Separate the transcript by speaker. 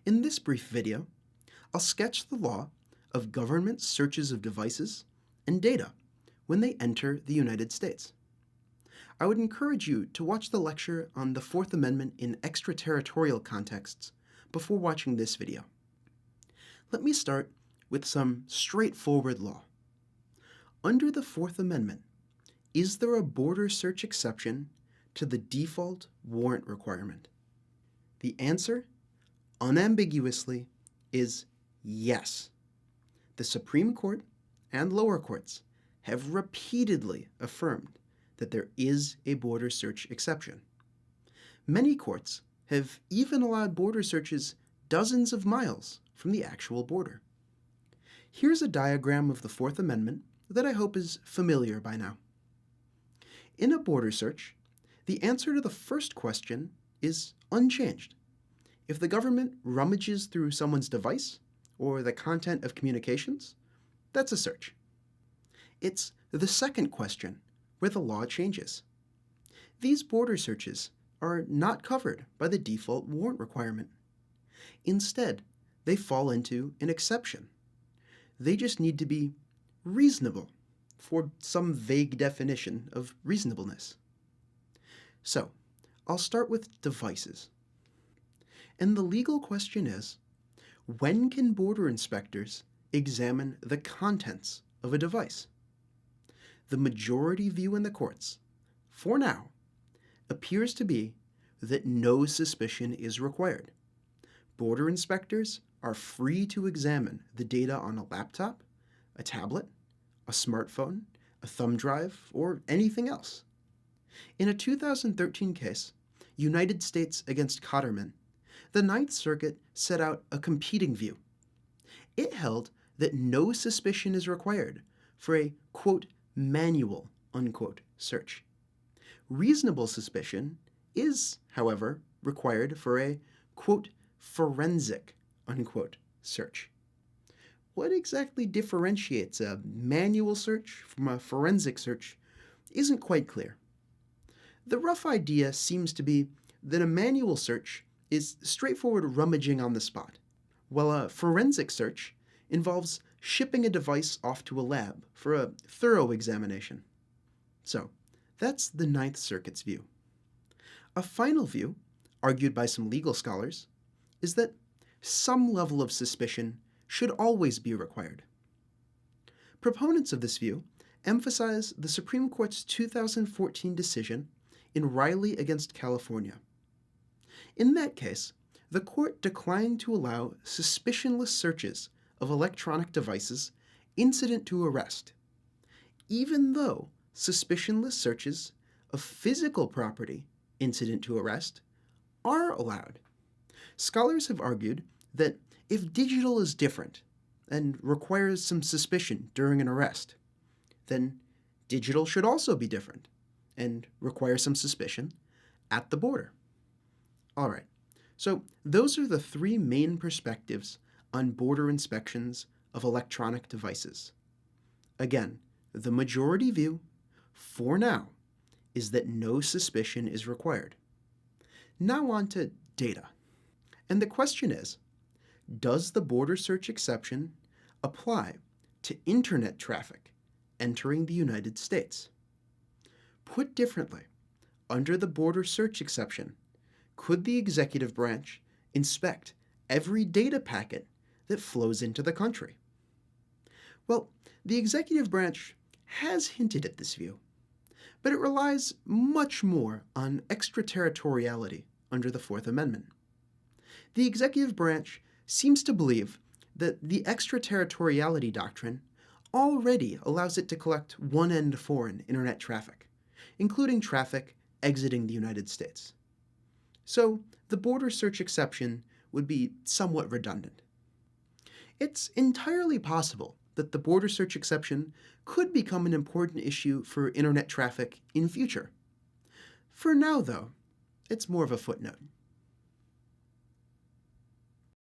Speaker 1: In this brief video, I'll sketch the law of government searches of devices and data when they enter the United States. I would encourage you to watch the lecture on the Fourth Amendment in extraterritorial contexts before watching this video. Let me start with some straightforward law. Under the Fourth Amendment, is there a border search exception to the default warrant requirement? The answer, unambiguously, is yes. The Supreme Court and lower courts have repeatedly affirmed that there is a border search exception. Many courts have even allowed border searches dozens of miles from the actual border. Here's a diagram of the Fourth Amendment that I hope is familiar by now. In a border search, the answer to the first question is unchanged. If the government rummages through someone's device or the content of communications, that's a search. It's the second question where the law changes. These border searches are not covered by the default warrant requirement. Instead, they fall into an exception. They just need to be reasonable for some vague definition of reasonableness. So, I'll start with devices. And the legal question is, when can border inspectors examine the contents of a device? The majority view in the courts, for now, appears to be that no suspicion is required. Border inspectors are free to examine the data on a laptop, a tablet, a smartphone, a thumb drive, or anything else. In a 2013 case, United States against Cotterman, the Ninth Circuit set out a competing view. It held that no suspicion is required for a, quote, manual, unquote, search. Reasonable suspicion is, however, required for a, quote, forensic, unquote, search. What exactly differentiates a manual search from a forensic search isn't quite clear. The rough idea seems to be that a manual search is straightforward rummaging on the spot, while a forensic search involves shipping a device off to a lab for a thorough examination. So, that's the Ninth Circuit's view. A final view, argued by some legal scholars, is that some level of suspicion should always be required. Proponents of this view emphasize the Supreme Court's 2014 decision in Riley against California. In that case, the court declined to allow suspicionless searches of electronic devices incident to arrest, even though suspicionless searches of physical property incident to arrest are allowed. Scholars have argued that if digital is different and requires some suspicion during an arrest, then digital should also be different and require some suspicion at the border. All right, so those are the three main perspectives on border inspections of electronic devices. Again, the majority view, for now, is that no suspicion is required. Now on to data. And the question is, does the border search exception apply to internet traffic entering the United States? Put differently, under the border search exception, could the executive branch inspect every data packet that flows into the country? Well, the executive branch has hinted at this view, but it relies much more on extraterritoriality under the Fourth Amendment. The executive branch seems to believe that the extraterritoriality doctrine already allows it to collect one-end foreign internet traffic, including traffic exiting the United States. So the border search exception would be somewhat redundant. It's entirely possible that the border search exception could become an important issue for internet traffic in future. For now, though, it's more of a footnote.